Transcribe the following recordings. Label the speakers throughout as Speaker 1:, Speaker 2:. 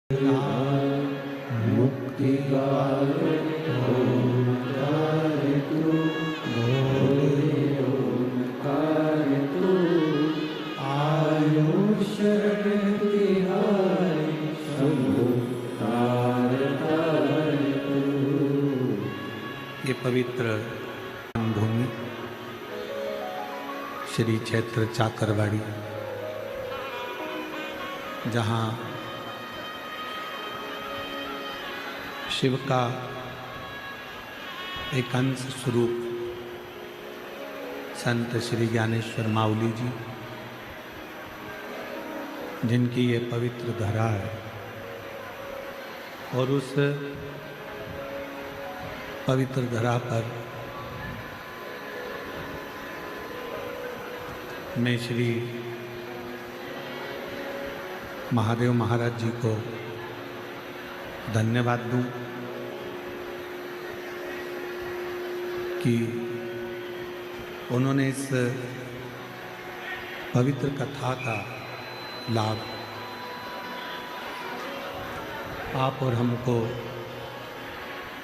Speaker 1: मुक्ति
Speaker 2: ये पवित्र भूमि श्री क्षेत्र चाकरवाड़ी, जहाँ शिव का एक अंश स्वरूप संत श्री ज्ञानेश्वर माउली जी, जिनकी ये पवित्र धरा है, और उस पवित्र धरा पर मैं श्री महादेव महाराज जी को धन्यवाद दूं कि उन्होंने इस पवित्र कथा का लाभ आप और हमको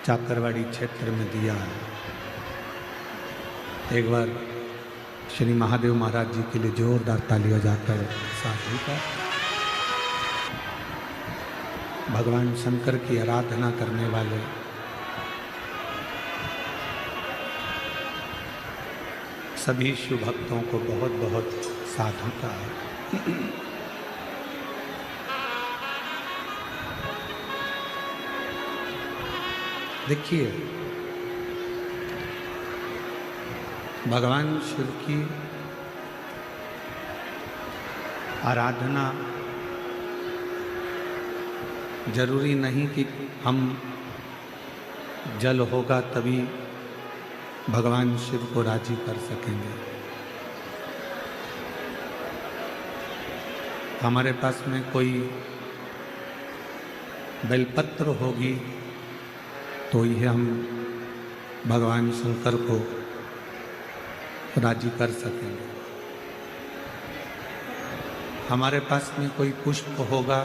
Speaker 2: चाकरवाड़ी क्षेत्र में दिया है। एक बार श्री महादेव महाराज जी के लिए जोरदार तालियां जाकर साधु का। भगवान शंकर की आराधना करने वाले सभी शिव भक्तों को बहुत बहुत साधु का है। देखिए, भगवान शिव की आराधना जरूरी नहीं कि हम जल होगा तभी भगवान शिव को राजी कर सकेंगे। हमारे पास में कोई बेलपत्र होगी तो ये हम भगवान शंकर को राजी कर सकेंगे। हमारे पास में कोई पुष्प होगा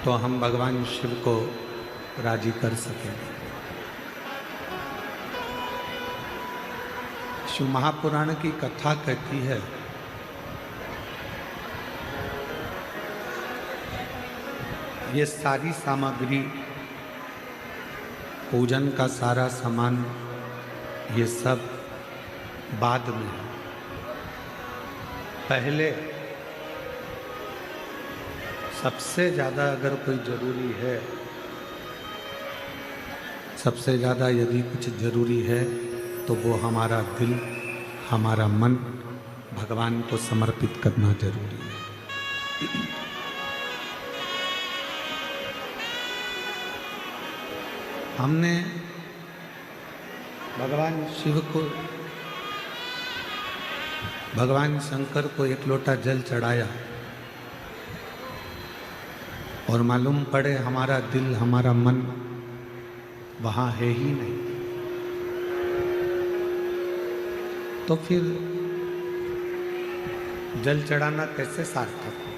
Speaker 2: तो हम भगवान शिव को राजी कर सकेंगे। शिव महापुराण की कथा कहती है ये सारी सामग्री, पूजन का सारा सामान, ये सब बाद में है। पहले सबसे ज़्यादा अगर कोई जरूरी है, सबसे ज़्यादा यदि कुछ जरूरी है तो वो हमारा दिल, हमारा मन भगवान को समर्पित करना जरूरी है। हमने भगवान शिव को, भगवान शंकर को एक लोटा जल चढ़ाया और मालूम पड़े हमारा दिल, हमारा मन वहाँ है ही नहीं, तो फिर जल चढ़ाना कैसे सार्थक हो?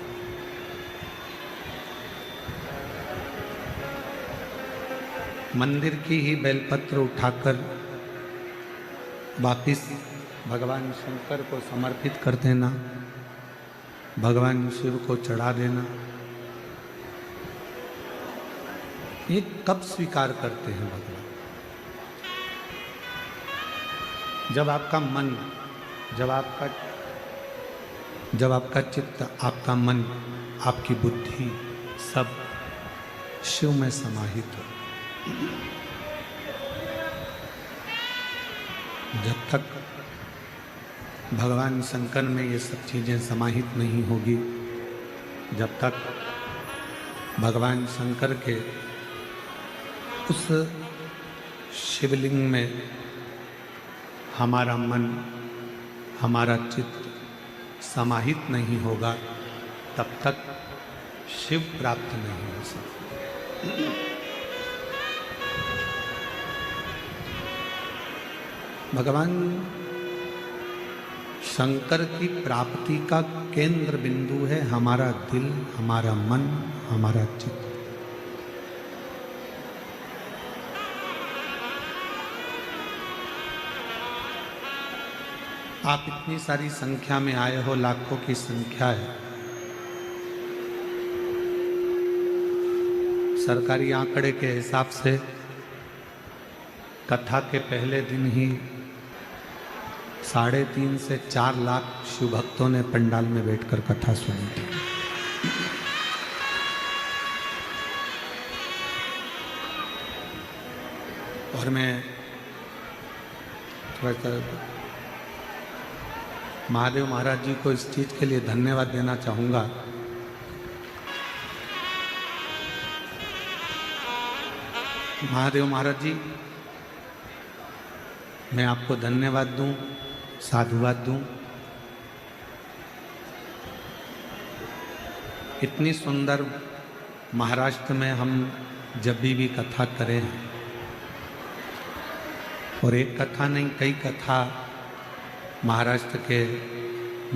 Speaker 2: मंदिर की ही बेलपत्र उठाकर वापिस भगवान शंकर को समर्पित कर देना, भगवान शिव को चढ़ा देना, ये कब स्वीकार करते हैं भगवान? जब आपका मन, जब आपका चित्त, आपका मन, आपकी बुद्धि सब शिव में समाहित हो। जब तक भगवान शंकर में ये सब चीज़ें समाहित नहीं होगी, जब तक भगवान शंकर के उस शिवलिंग में हमारा मन, हमारा चित्त समाहित नहीं होगा, तब तक शिव प्राप्त नहीं हो सकता। भगवान शंकर की प्राप्ति का केंद्र बिंदु है हमारा दिल, हमारा मन, हमारा चित्त। आप इतनी सारी संख्या में आए हो, लाखों की संख्या है। सरकारी आंकड़े के हिसाब से कथा के पहले दिन ही 3.5 से 4 लाख शिव भक्तों ने पंडाल में बैठकर कथा सुनी थी। और मैं थोड़ा सा महादेव महाराज जी को इस चीज के लिए धन्यवाद देना चाहूंगा। महादेव महाराज जी, मैं आपको धन्यवाद दूं, साधुवाद दूं। इतनी सुंदर महाराष्ट्र में हम जब भी कथा करें, और एक कथा नहीं कई कथा महाराष्ट्र के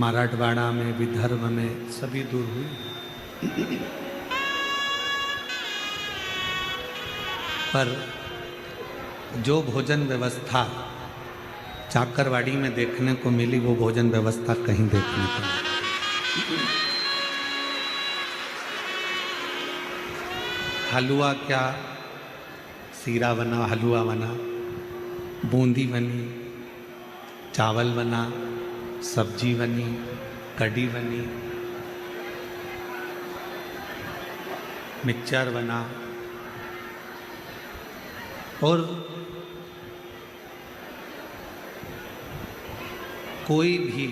Speaker 2: मराठवाड़ा में, विदर्भ में सभी दूर हुई, पर जो भोजन व्यवस्था चाकरवाड़ी में देखने को मिली वो भोजन व्यवस्था कहीं देखने को नहीं। हलवा क्या, सीरा बना, हलवा बना, बूंदी बनी, चावल बना, सब्जी बनी, कढ़ी बनी, मिक्सचर बना, और कोई भी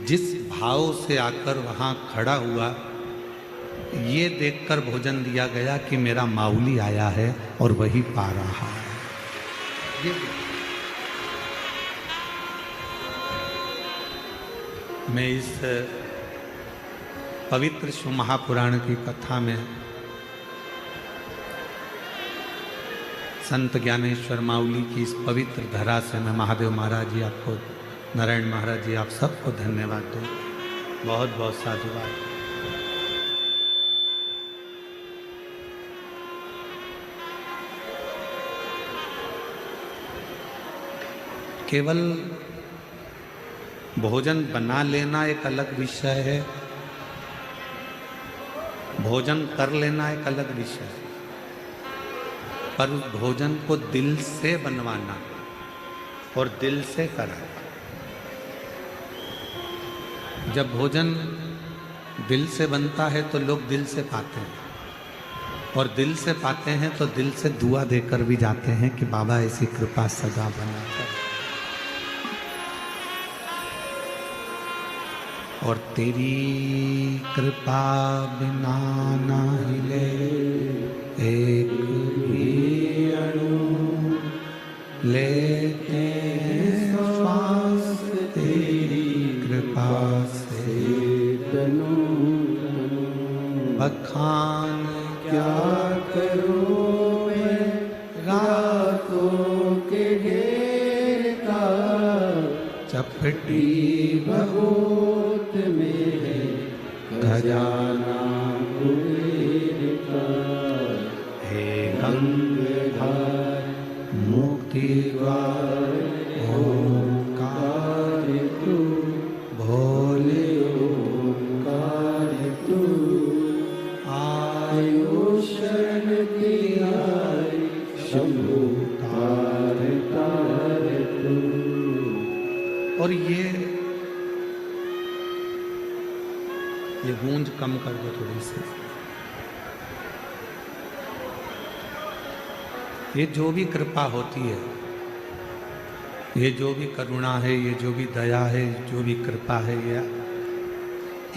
Speaker 2: जिस भाव से आकर वहाँ खड़ा हुआ, ये देखकर भोजन दिया गया कि मेरा माउली आया है और वही पा रहा है। मैं इस पवित्र शिव महापुराण की कथा में संत ज्ञानेश्वर माउली की इस पवित्र धरा से मैं महादेव महाराज जी आपको, नारायण महाराज जी आप सबको धन्यवाद दूं। बहुत बहुत साधुवाद। केवल भोजन बना लेना एक अलग विषय है, भोजन कर लेना एक अलग विषय है, पर उस भोजन को दिल से बनवाना और दिल से करना। जब भोजन दिल से बनता है तो लोग दिल से पाते हैं, और दिल से पाते हैं तो दिल से दुआ देकर भी जाते हैं कि बाबा ऐसी कृपा सदा बना कर। और तेरी कृपा बिना ना हिले एक भी अणु, लेते हैं श्वास तेरी कृपा से तनु। बखान क्या करूं मैं रातों के ढेर का, चपटी बहुत में है खजाना कुबेर का। हे गंगाधर मुक्ति द्वार ओंकार तू, भोले ओंकार तू। आयु शरण की आई शंभु तार तार तू। और ये गूंज कम कर दो थोड़ी सी। ये जो भी कृपा होती है, ये जो भी करुणा है, ये जो भी दया है, जो भी कृपा है, ये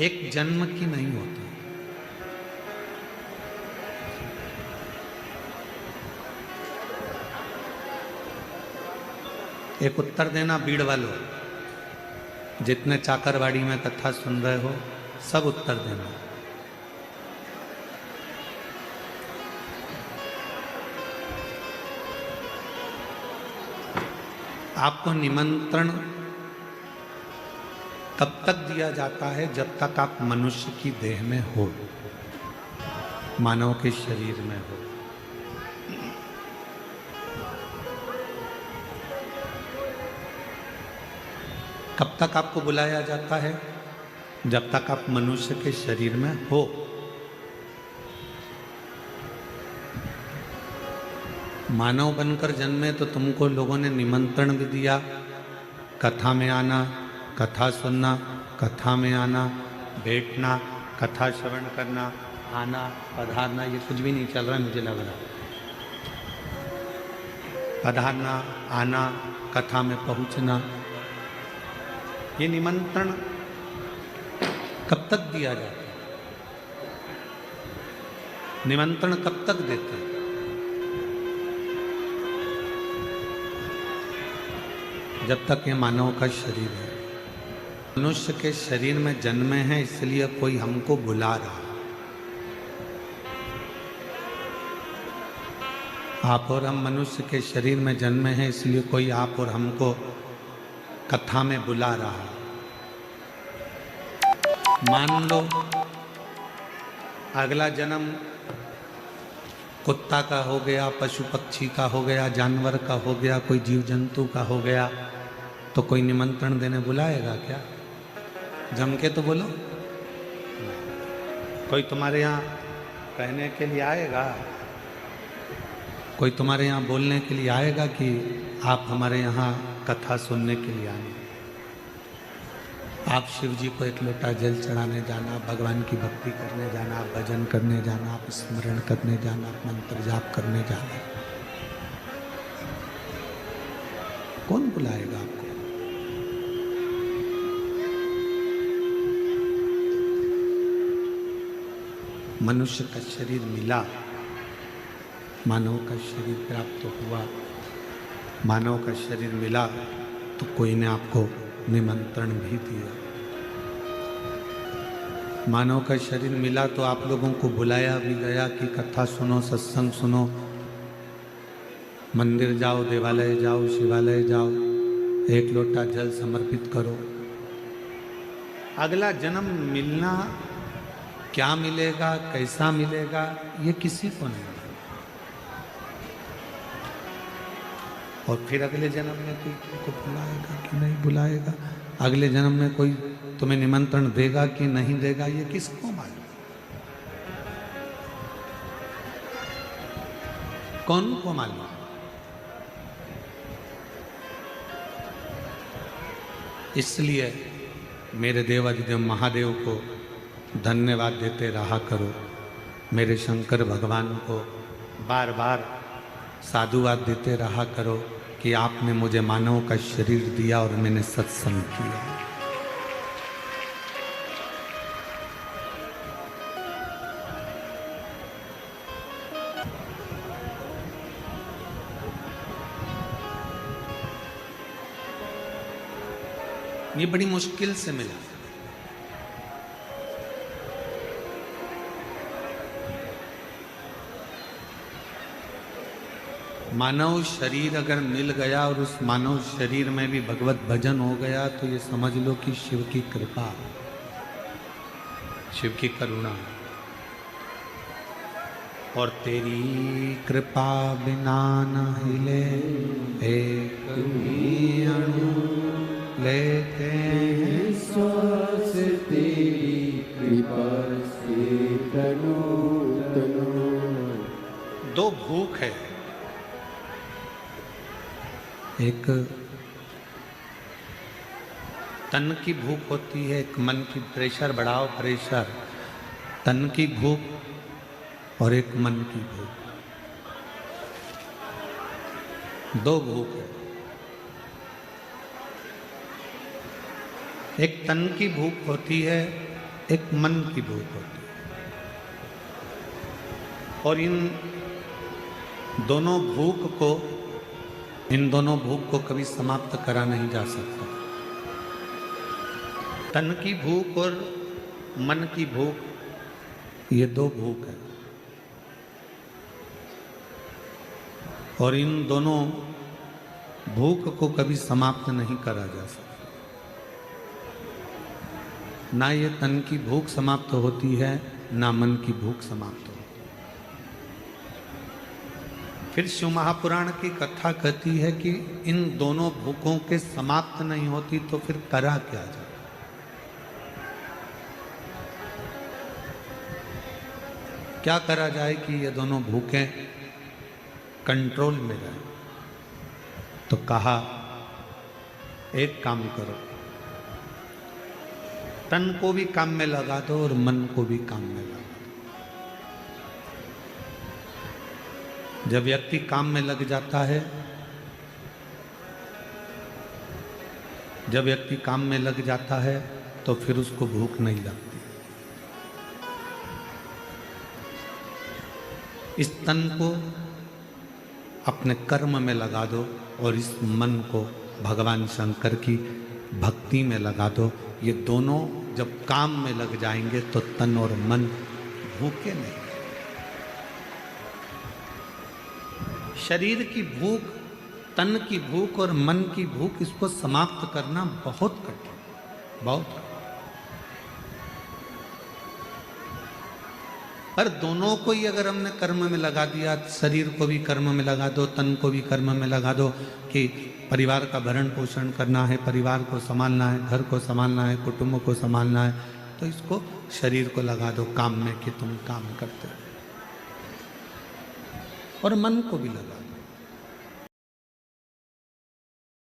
Speaker 2: एक जन्म की नहीं होती। एक उत्तर देना बीड़ वालों, जितने चाकरवाड़ी में कथा सुन रहे हो सब उत्तर देना। आपको निमंत्रण तब तक दिया जाता है जब तक आप मनुष्य की देह में हो, मानव के शरीर में हो। कब तक आपको बुलाया जाता है? जब तक आप मनुष्य के शरीर में हो। मानव बनकर जन्मे तो तुमको लोगों ने निमंत्रण भी दिया, कथा में आना, कथा सुनना, कथा में आना, बैठना, कथा श्रवण करना, आना, पधारना, ये कुछ भी नहीं चल रहा है मुझे लग रहा। पधारना, आना, कथा में पहुंचना, ये निमंत्रण कब तक दिया जाता है? निमंत्रण कब तक देते हैं? जब तक ये मानव का शरीर है। मनुष्य के शरीर में जन्मे हैं इसलिए कोई हमको बुला रहा है। आप और हम मनुष्य के शरीर में जन्मे हैं इसलिए कोई आप और हमको कथा में बुला रहा है। मान लो अगला जन्म कुत्ता का हो गया, पशु पक्षी का हो गया, जानवर का हो गया, कोई जीव जंतु का हो गया, तो कोई निमंत्रण देने बुलाएगा क्या? जम के तो बोलो। कोई तुम्हारे यहाँ कहने के लिए आएगा? कोई तुम्हारे यहाँ बोलने के लिए आएगा कि आप हमारे यहाँ कथा सुनने के लिए आए? आप शिव जी को एक लोटा जल चढ़ाने जाना, भगवान की भक्ति करने जाना, आप भजन करने जाना, आप स्मरण करने जाना, आप मंत्र जाप करने जाना, कौन बुलाएगा आपको? मनुष्य का शरीर मिला, मानव का शरीर प्राप्त हुआ, मानव का शरीर मिला तो कोई ने आपको निमंत्रण भी दिया। मानव का शरीर मिला तो आप लोगों को बुलाया भी गया कि कथा सुनो, सत्संग सुनो, मंदिर जाओ, देवालय जाओ, शिवालय जाओ, एक लोटा जल समर्पित करो। अगला जन्म मिलना, क्या मिलेगा, कैसा मिलेगा, ये किसी को नहीं। और फिर अगले जन्म में कोई तुमको बुलाएगा कि नहीं बुलाएगा, अगले जन्म में कोई तुम्हें निमंत्रण देगा कि नहीं देगा, ये किसको मालूम? कौन को मालूम? इसलिए मेरे देवाधिदेव महादेव को धन्यवाद देते रहा करो, मेरे शंकर भगवान को बार बार साधुवाद देते रहा करो कि आपने मुझे मानव का शरीर दिया और मैंने सत्संग किया। ये बड़ी मुश्किल से मिला। मानव शरीर अगर मिल गया और उस मानव शरीर में भी भगवत भजन हो गया तो ये समझ लो कि शिव की कृपा, शिव की करुणा। और तेरी कृपा बिना न हिले एक भी अणु, लेते हैं
Speaker 1: श्वास तेरी कृपा से तनो तनो।
Speaker 2: दो भूख है, एक तन की भूख होती है, एक मन की, प्रेशर बढ़ाओ प्रेशर, तन की भूख और एक मन की भूख, दो भूख है। एक तन की भूख होती है, एक मन की भूख होती है, और इन दोनों भूख को, इन दोनों भूख को कभी समाप्त करा नहीं जा सकता। तन की भूख और मन की भूख, ये दो भूख है, और इन दोनों भूख को कभी समाप्त नहीं करा जा सकता। ना ये तन की भूख समाप्त होती है, ना मन की भूख समाप्त होती है। फिर शिव महापुराण की कथा कहती है कि इन दोनों भूखों के समाप्त नहीं होती तो फिर करा क्या जाए। क्या करा जाए कि ये दोनों भूखें कंट्रोल में रहे? तो कहा एक काम करो, तन को भी काम में लगा दो और मन को भी काम में लगा दो। जब व्यक्ति काम में लग जाता है, जब व्यक्ति काम में लग जाता है तो फिर उसको भूख नहीं लगती। इस तन को अपने कर्म में लगा दो और इस मन को भगवान शंकर की भक्ति में लगा दो। ये दोनों जब काम में लग जाएंगे तो तन और मन भूखे नहीं। शरीर की भूख, तन की भूख और मन की भूख, इसको समाप्त करना बहुत कठिन, बहुत। पर दोनों को ही अगर हमने कर्म में लगा दिया, शरीर को भी कर्म में लगा दो, तन को भी कर्म में लगा दो कि परिवार का भरण पोषण करना है, परिवार को संभालना है, घर को संभालना है, कुटुंब को संभालना है, तो इसको शरीर को लगा दो काम में कि तुम काम करते हो, और मन को भी लगा दो।